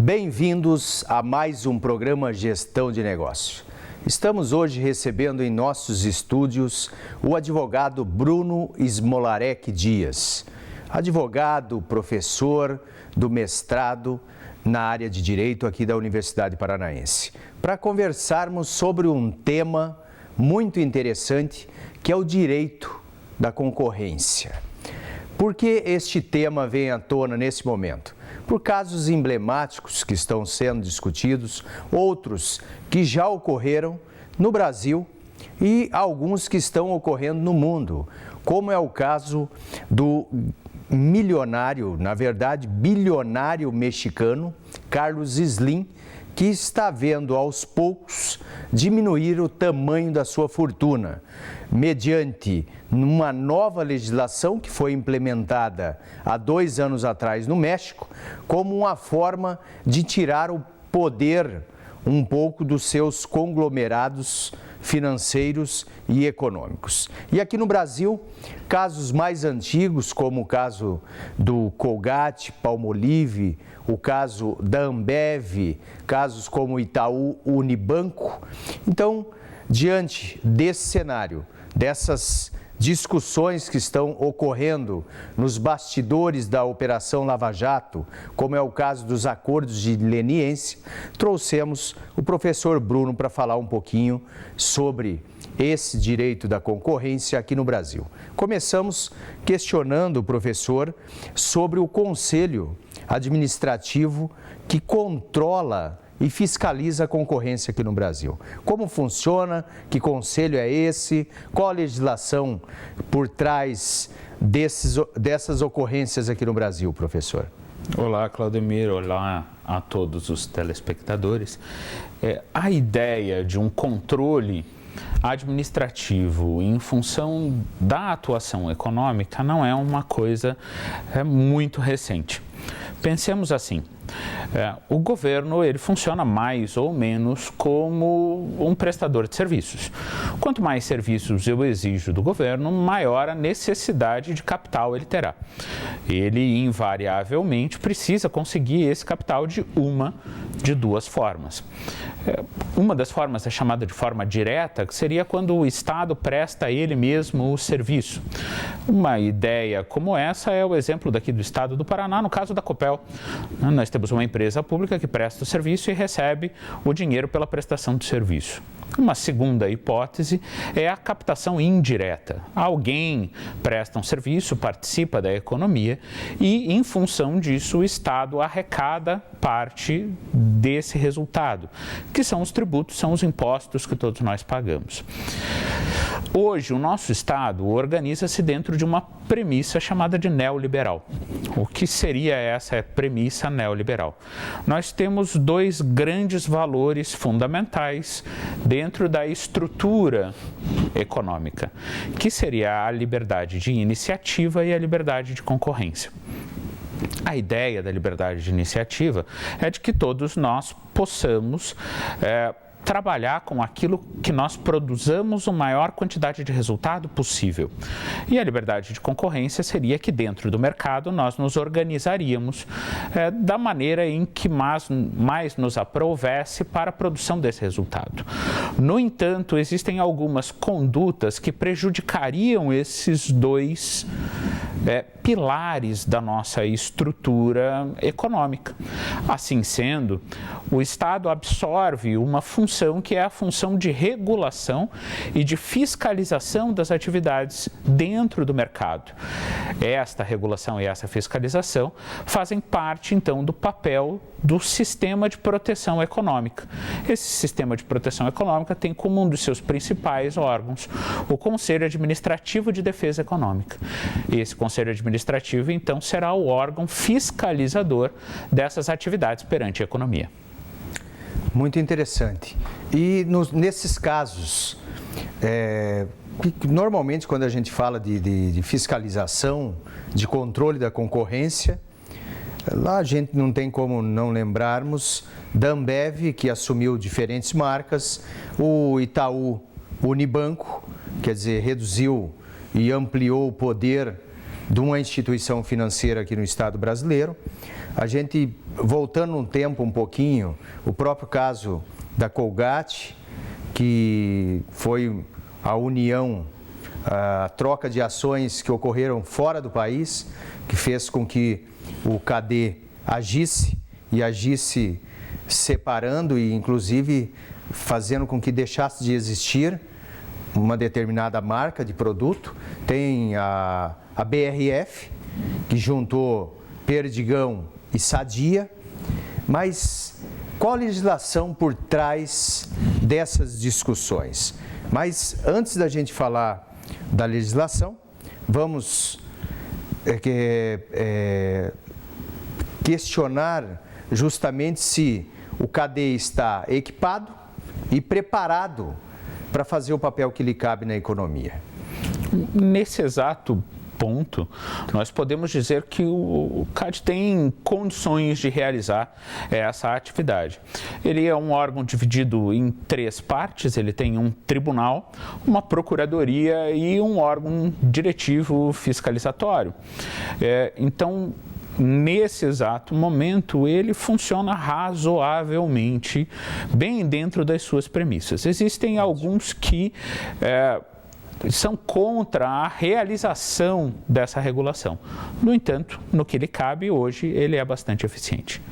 Bem-vindos a mais um programa Gestão de Negócio. Estamos hoje recebendo em nossos estúdios o advogado Bruno Smolarek Dias, advogado, professor do mestrado na área de Direito aqui da Universidade Paranaense, para conversarmos sobre um tema muito interessante que é o direito da concorrência. Por que este tema vem à tona nesse momento? Por casos emblemáticos que estão sendo discutidos, outros que já ocorreram no Brasil e alguns que estão ocorrendo no mundo, como é o caso do milionário, na verdade bilionário mexicano, Carlos Slim, que está vendo aos poucos diminuir o tamanho da sua fortuna, mediante uma nova legislação que foi implementada há 2 anos atrás no México, como uma forma de tirar o poder um pouco dos seus conglomerados financeiros e econômicos. E aqui no Brasil, casos mais antigos, como o caso do Colgate, Palmolive, o caso da Ambev, casos como Itaú Unibanco. Então, diante desse cenário, dessas discussões que estão ocorrendo nos bastidores da Operação Lava Jato, como é o caso dos acordos de leniência, trouxemos o professor Bruno para falar um pouquinho sobre esse direito da concorrência aqui no Brasil. Começamos questionando o professor sobre o Conselho Administrativo que controla e fiscaliza a concorrência aqui no Brasil. Como funciona? Que conselho é esse? Qual a legislação por trás dessas ocorrências aqui no Brasil, professor? Olá, Claudemir. Olá a todos os telespectadores. A ideia de um controle administrativo em função da atuação econômica não é uma coisa muito recente. Pensemos assim, o governo ele funciona mais ou menos como um prestador de serviços. Quanto mais serviços eu exijo do governo, maior a necessidade de capital ele terá. Ele invariavelmente precisa conseguir esse capital de uma de 2 formas. Uma das formas é chamada de forma direta, que seria quando o Estado presta a ele mesmo o serviço. Uma ideia como essa é o exemplo daqui do Estado do Paraná, no caso da Copel. Nós temos uma empresa pública que presta o serviço e recebe o dinheiro pela prestação do serviço. Uma segunda hipótese é a captação indireta. Alguém presta um serviço, participa da economia e, em função disso, o Estado arrecada parte desse resultado, que são os tributos, são os impostos que todos nós pagamos. Hoje, o nosso Estado organiza-se dentro de uma premissa chamada de neoliberal. O que seria essa premissa neoliberal? Nós temos 2 grandes valores fundamentais dentro da estrutura econômica, que seria a liberdade de iniciativa e a liberdade de concorrência. A ideia da liberdade de iniciativa é de que todos nós possamos trabalhar com aquilo que nós produzamos a maior quantidade de resultado possível. E a liberdade de concorrência seria que dentro do mercado nós nos organizaríamos da maneira em que mais nos aprovesse para a produção desse resultado. No entanto, existem algumas condutas que prejudicariam esses 2 pilares da nossa estrutura econômica. Assim sendo, o Estado absorve uma função que é a função de regulação e de fiscalização das atividades dentro do mercado. Esta regulação e essa fiscalização fazem parte, então, do papel do sistema de proteção econômica. Esse sistema de proteção econômica tem como um dos seus principais órgãos o Conselho Administrativo de Defesa Econômica. Esse Conselho Administrativo, então, será o órgão fiscalizador dessas atividades perante a economia. Muito interessante. E nesses casos, normalmente quando a gente fala de fiscalização, de controle da concorrência, lá a gente não tem como não lembrarmos da Ambev, que assumiu diferentes marcas, o Itaú Unibanco, quer dizer, reduziu e ampliou o poder de uma instituição financeira aqui no estado brasileiro. A gente, voltando um tempo um pouquinho, o próprio caso da Colgate, que foi a união, a troca de ações que ocorreram fora do país, que fez com que o CADE agisse separando e inclusive fazendo com que deixasse de existir uma determinada marca de produto. Tem a BRF, que juntou Perdigão e Sadia, mas qual a legislação por trás dessas discussões? Mas antes da gente falar da legislação, vamos questionar justamente se o CADE está equipado e preparado para fazer o papel que lhe cabe na economia. Nesse exato ponto, nós podemos dizer que o CAD tem condições de realizar essa atividade. Ele é um órgão dividido em 3 partes, ele tem um tribunal, uma procuradoria e um órgão diretivo fiscalizatório. Então, nesse exato momento, ele funciona razoavelmente bem dentro das suas premissas. Existem alguns que são contra a realização dessa regulação. No entanto, no que lhe cabe hoje, ele é bastante eficiente.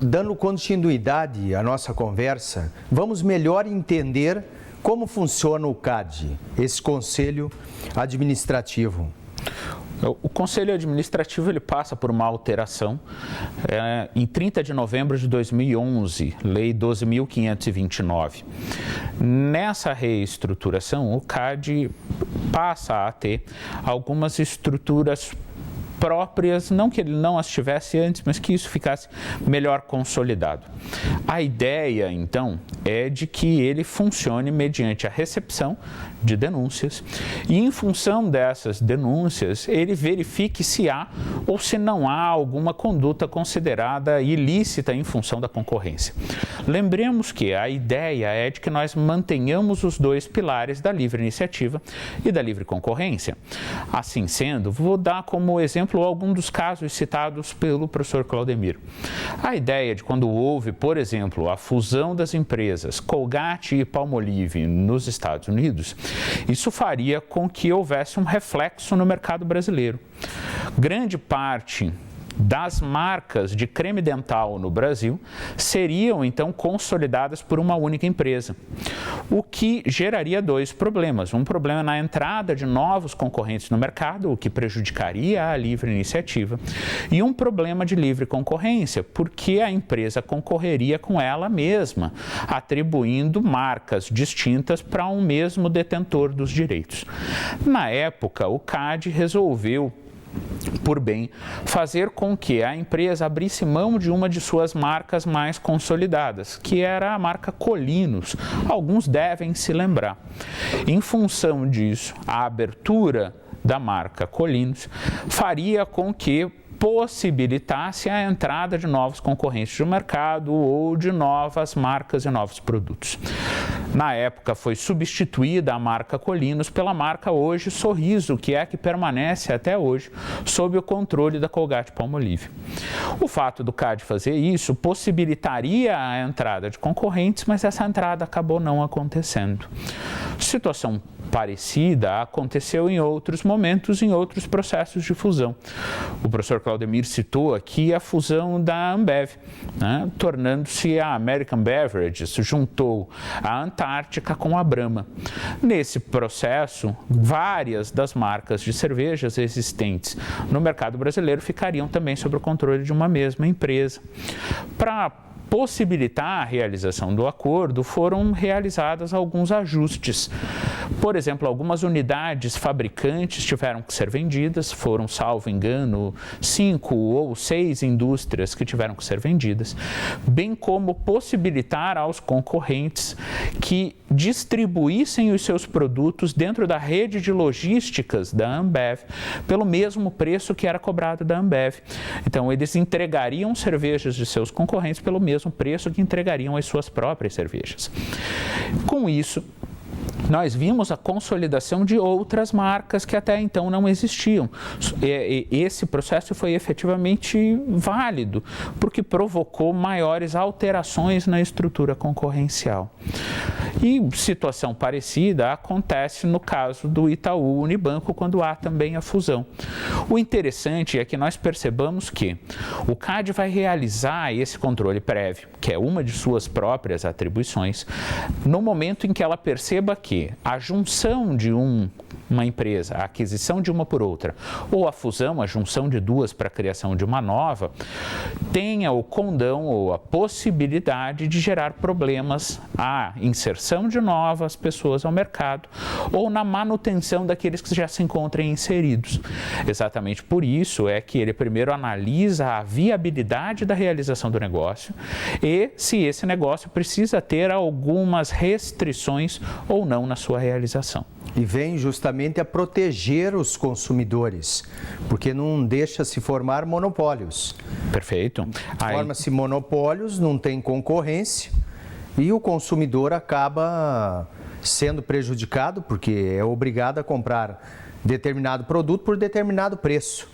Dando continuidade à nossa conversa, vamos melhor entender como funciona o CAD, esse Conselho Administrativo. O Conselho Administrativo ele passa por uma alteração em 30 de novembro de 2011, Lei 12.529. Nessa reestruturação, o CAD passa a ter algumas estruturas próprias, não que ele não as tivesse antes, mas que isso ficasse melhor consolidado. A ideia, então, é de que ele funcione mediante a recepção de denúncias e, em função dessas denúncias, ele verifique se há ou se não há alguma conduta considerada ilícita em função da concorrência. Lembremos que a ideia é de que nós mantenhamos os 2 pilares da livre iniciativa e da livre concorrência. Assim sendo, vou dar como exemplo algum dos casos citados pelo professor Claudemiro. A ideia de quando houve, por exemplo, a fusão das empresas Colgate e Palmolive nos Estados Unidos, isso faria com que houvesse um reflexo no mercado brasileiro. Grande parte das marcas de creme dental no Brasil seriam, então, consolidadas por uma única empresa, o que geraria 2 problemas. Um problema na entrada de novos concorrentes no mercado, o que prejudicaria a livre iniciativa, e um problema de livre concorrência, porque a empresa concorreria com ela mesma, atribuindo marcas distintas para um mesmo detentor dos direitos. Na época, o CAD resolveu por bem fazer com que a empresa abrisse mão de uma de suas marcas mais consolidadas, que era a marca Colinos. Alguns devem se lembrar. Em função disso, a abertura da marca Colinos faria com que possibilitasse a entrada de novos concorrentes no mercado ou de novas marcas e novos produtos. Na época, foi substituída a marca Colinos pela marca hoje Sorriso, que é a que permanece até hoje sob o controle da Colgate-Palmolive. O fato do CAD fazer isso possibilitaria a entrada de concorrentes, mas essa entrada acabou não acontecendo. Situação parecida aconteceu em outros momentos, em outros processos de fusão. O professor Claudemir citou aqui a fusão da Ambev, tornando-se a American Beverages, juntou a Antártica com a Brahma. Nesse processo, várias das marcas de cervejas existentes no mercado brasileiro ficariam também sob o controle de uma mesma empresa. Para possibilitar a realização do acordo, foram realizados alguns ajustes. Por exemplo, algumas unidades fabricantes tiveram que ser vendidas, foram, salvo engano, 5 ou 6 indústrias que tiveram que ser vendidas, bem como possibilitar aos concorrentes que distribuíssem os seus produtos dentro da rede de logísticas da Ambev pelo mesmo preço que era cobrado da Ambev. Então, eles entregariam cervejas de seus concorrentes pelo mesmo preço que entregariam as suas próprias cervejas. Com isso, nós vimos a consolidação de outras marcas que até então não existiam. Esse processo foi efetivamente válido, porque provocou maiores alterações na estrutura concorrencial. E situação parecida acontece no caso do Itaú Unibanco, quando há também a fusão. O interessante é que nós percebamos que o CADE vai realizar esse controle prévio, que é uma de suas próprias atribuições, no momento em que ela perceba que a junção de uma empresa, a aquisição de uma por outra, ou a fusão, a junção de duas para a criação de uma nova, tenha o condão ou a possibilidade de gerar problemas à inserção de novas pessoas ao mercado ou na manutenção daqueles que já se encontrem inseridos. Exatamente por isso é que ele primeiro analisa a viabilidade da realização do negócio e se esse negócio precisa ter algumas restrições ou não na sua realização. E vem justamente a proteger os consumidores, porque não deixa se formar monopólios. Perfeito. Forma-se monopólios, não tem concorrência e o consumidor acaba sendo prejudicado porque é obrigado a comprar determinado produto por determinado preço.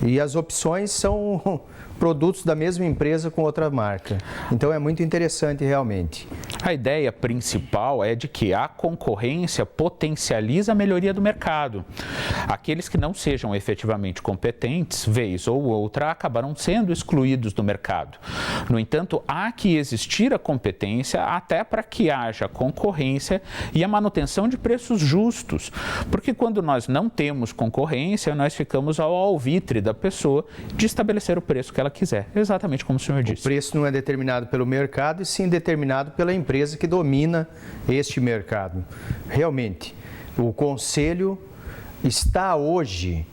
E as opções são produtos da mesma empresa com outra marca. Então é muito interessante realmente. A ideia principal é de que a concorrência potencializa a melhoria do mercado. Aqueles que não sejam efetivamente competentes, vez ou outra, acabarão sendo excluídos do mercado. No entanto, há que existir a competência até para que haja concorrência e a manutenção de preços justos. Porque quando nós não temos concorrência, nós ficamos ao alvitre da pessoa de estabelecer o preço que ela quiser, exatamente como o senhor disse. O preço não é determinado pelo mercado, e sim determinado pela empresa que domina este mercado. Realmente, o Conselho está hoje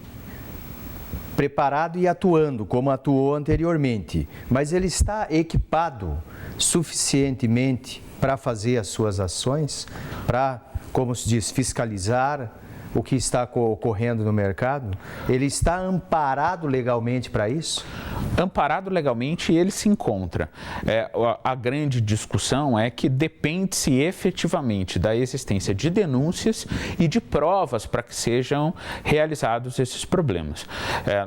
preparado e atuando como atuou anteriormente, mas ele está equipado suficientemente para fazer as suas ações, para, como se diz, fiscalizar o que está ocorrendo no mercado? Ele está amparado legalmente para isso? Amparado legalmente, ele se encontra. A grande discussão é que depende-se efetivamente da existência de denúncias e de provas para que sejam realizados esses problemas.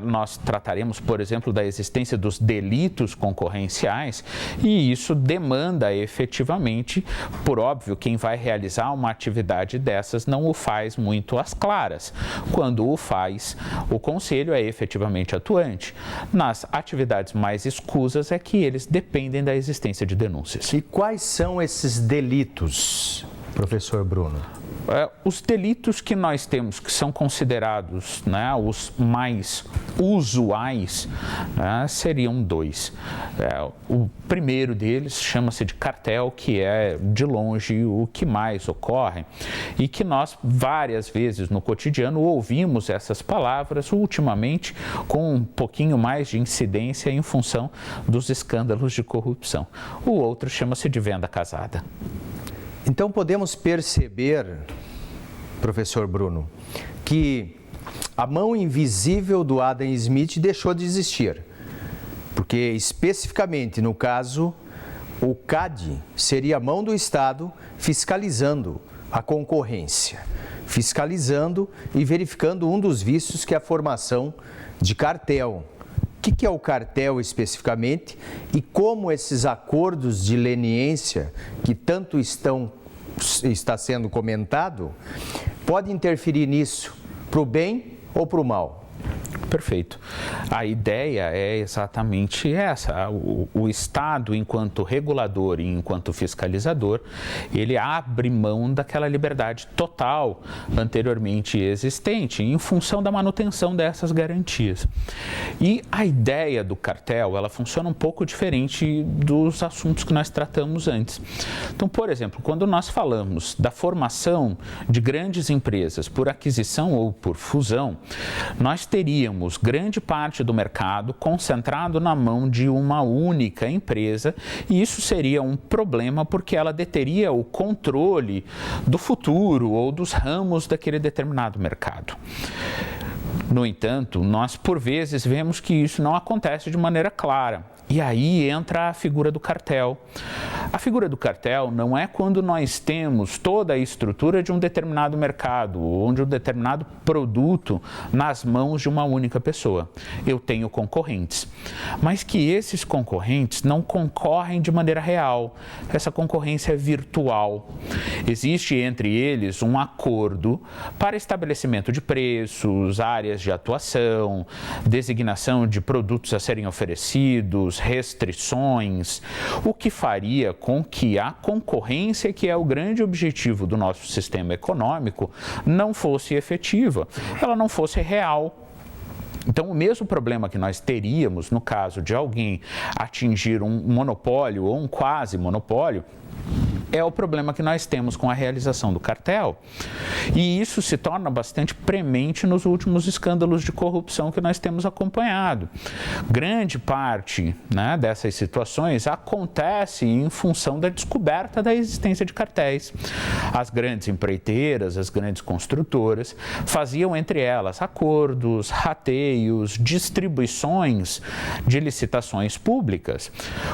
Nós trataremos, por exemplo, da existência dos delitos concorrenciais e isso demanda efetivamente, por óbvio, quem vai realizar uma atividade dessas não o faz muito às claras. Quando o faz, o Conselho é efetivamente atuante. Nas atividades mais escusas é que eles dependem da existência de denúncias. E quais são esses delitos, professor Bruno? Os delitos que nós temos, que são considerados, né, os mais usuais, né, seriam dois. O primeiro deles chama-se de cartel, que é de longe o que mais ocorre e que nós várias vezes no cotidiano ouvimos essas palavras, ultimamente com um pouquinho mais de incidência em função dos escândalos de corrupção. O outro chama-se de venda casada. Então podemos perceber, professor Bruno, que a mão invisível do Adam Smith deixou de existir, porque especificamente no caso, o CADE seria a mão do Estado fiscalizando a concorrência, fiscalizando e verificando um dos vícios que é a formação de cartel. O que é o cartel especificamente e como esses acordos de leniência que tanto está sendo comentado pode interferir nisso para o bem ou para o mal? Perfeito. A ideia é exatamente essa. O Estado, enquanto regulador e enquanto fiscalizador, ele abre mão daquela liberdade total anteriormente existente em função da manutenção dessas garantias. E a ideia do cartel, ela funciona um pouco diferente dos assuntos que nós tratamos antes. Então, por exemplo, quando nós falamos da formação de grandes empresas por aquisição ou por fusão, nós teríamos grande parte do mercado concentrado na mão de uma única empresa e isso seria um problema porque ela deteria o controle do futuro ou dos ramos daquele determinado mercado. No entanto, nós por vezes vemos que isso não acontece de maneira clara. E aí entra a figura do cartel. A figura do cartel não é quando nós temos toda a estrutura de um determinado mercado ou de um determinado produto nas mãos de uma única pessoa. Eu tenho concorrentes, mas que esses concorrentes não concorrem de maneira real. Essa concorrência é virtual. Existe entre eles um acordo para estabelecimento de preços, áreas de atuação, designação de produtos a serem oferecidos, restrições, o que faria com que a concorrência, que é o grande objetivo do nosso sistema econômico, não fosse efetiva, ela não fosse real. Então, o mesmo problema que nós teríamos no caso de alguém atingir um monopólio ou um quase monopólio, é o problema que nós temos com a realização do cartel. E isso se torna bastante premente nos últimos escândalos de corrupção que nós temos acompanhado. Grande parte, né, dessas situações acontece em função da descoberta da existência de cartéis. As grandes empreiteiras, as grandes construtoras faziam entre elas acordos, rateios, distribuições de licitações públicas.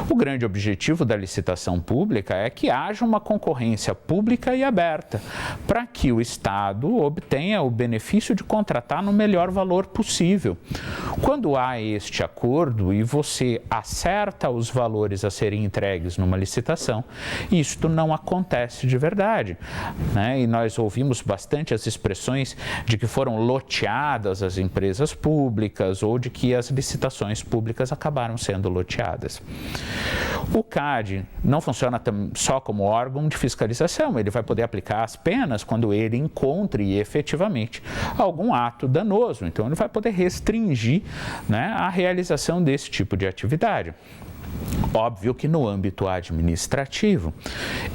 O grande objetivo da licitação pública é que haja uma concorrência pública e aberta, para que o Estado obtenha o benefício de contratar no melhor valor possível. Quando há este acordo e você acerta os valores a serem entregues numa licitação, isto não acontece de verdade, né? E nós ouvimos bastante as expressões de que foram loteadas as empresas públicas ou de que as licitações públicas acabaram sendo loteadas. O CAD não funciona só como órgão de fiscalização, ele vai poder aplicar as penas quando ele encontre efetivamente algum ato danoso. Então, ele vai poder restringir, né, a realização desse tipo de atividade. Óbvio que no âmbito administrativo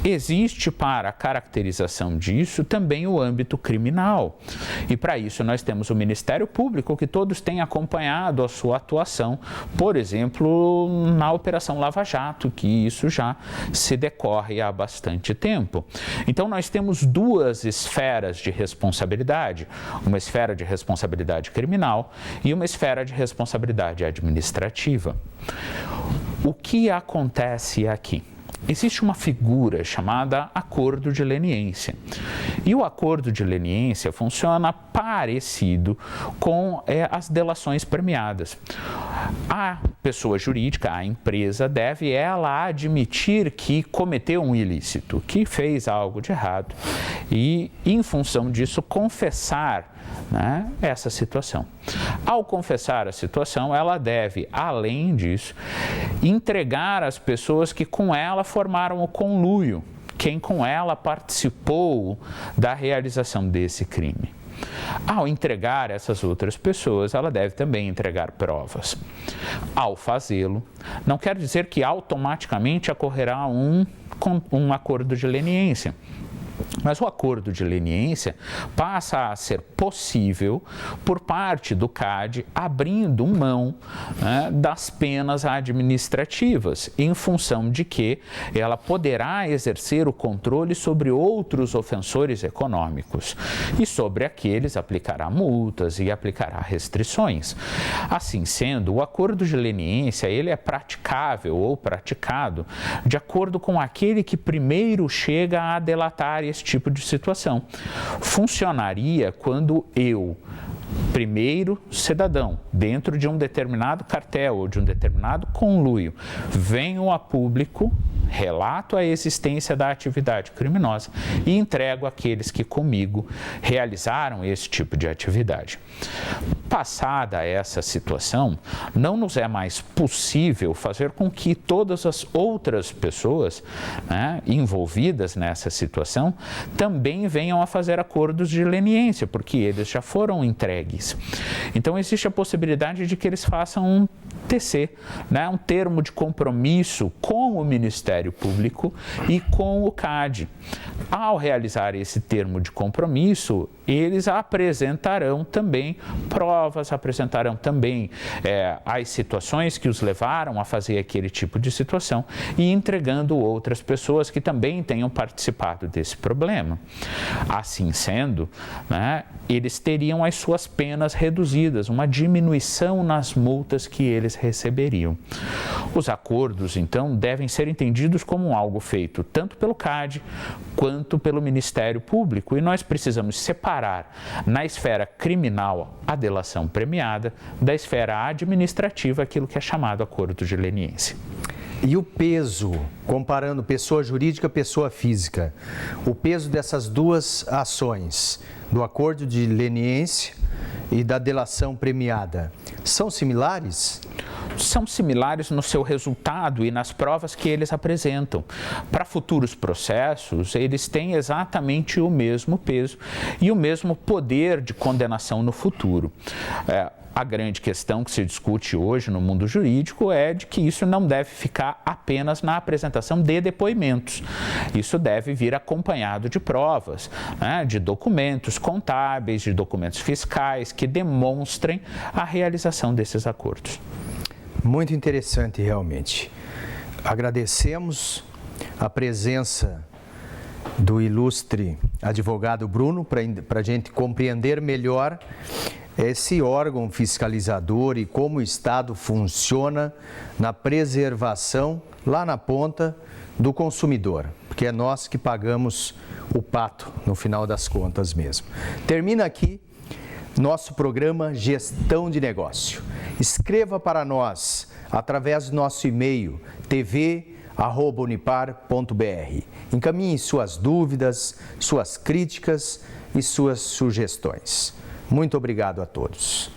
existe para a caracterização disso também o âmbito criminal. E para isso nós temos o Ministério Público, que todos têm acompanhado a sua atuação, por exemplo, na Operação Lava Jato, que isso já se decorre há bastante tempo. Então nós temos duas esferas de responsabilidade, uma esfera de responsabilidade criminal e uma esfera de responsabilidade administrativa. O que acontece aqui? Existe uma figura chamada acordo de leniência. E o acordo de leniência funciona parecido com as delações premiadas. A pessoa jurídica, a empresa, deve ela admitir que cometeu um ilícito, que fez algo de errado e, em função disso, confessar, né, essa situação. Ao confessar a situação, ela deve, além disso, entregar às pessoas que com ela formaram o conluio, quem com ela participou da realização desse crime. Ao entregar essas outras pessoas, ela deve também entregar provas. Ao fazê-lo, não quer dizer que automaticamente ocorrerá um acordo de leniência. Mas o acordo de leniência passa a ser possível por parte do CAD, abrindo mão, né, das penas administrativas, em função de que ela poderá exercer o controle sobre outros ofensores econômicos e sobre aqueles aplicará multas e aplicará restrições. Assim sendo, o acordo de leniência ele é praticável ou praticado de acordo com aquele que primeiro chega a delatar esse tipo de situação. Funcionaria quando eu, primeiro cidadão, dentro de um determinado cartel ou de um determinado conluio, venho a público, relato a existência da atividade criminosa e entrego àqueles que comigo realizaram esse tipo de atividade. Passada essa situação, não nos é mais possível fazer com que todas as outras pessoas, né, envolvidas nessa situação também venham a fazer acordos de leniência, porque eles já foram entregues. Então, existe a possibilidade de que eles façam um TC, né, um termo de compromisso com o Ministério Público e com o CAD. Ao realizar esse termo de compromisso, eles apresentarão também provas, apresentarão também as situações que os levaram a fazer aquele tipo de situação e entregando outras pessoas que também tenham participado desse problema. Assim sendo, né, eles teriam as suas penas penas reduzidas, uma diminuição nas multas que eles receberiam. Os acordos, então, devem ser entendidos como algo feito tanto pelo CAD quanto pelo Ministério Público, e nós precisamos separar na esfera criminal a delação premiada da esfera administrativa aquilo que é chamado acordo de leniência. E o peso, comparando pessoa jurídica, pessoa física, o peso dessas duas ações, do acordo de leniência e da delação premiada, são similares? São similares no seu resultado e nas provas que eles apresentam. Para futuros processos, eles têm exatamente o mesmo peso e o mesmo poder de condenação no futuro. A grande questão que se discute hoje no mundo jurídico é de que isso não deve ficar apenas na apresentação de depoimentos. Isso deve vir acompanhado de provas, né, de documentos contábeis, de documentos fiscais que demonstrem a realização desses acordos. Muito interessante, realmente. Agradecemos a presença do ilustre advogado Bruno para a gente compreender melhor esse órgão fiscalizador e como o Estado funciona na preservação, lá na ponta, do consumidor, porque é nós que pagamos o pato, no final das contas mesmo. Termina aqui nosso programa Gestão de Negócio. Escreva para nós através do nosso e-mail tv@unipar.br. Encaminhe suas dúvidas, suas críticas e suas sugestões. Muito obrigado a todos.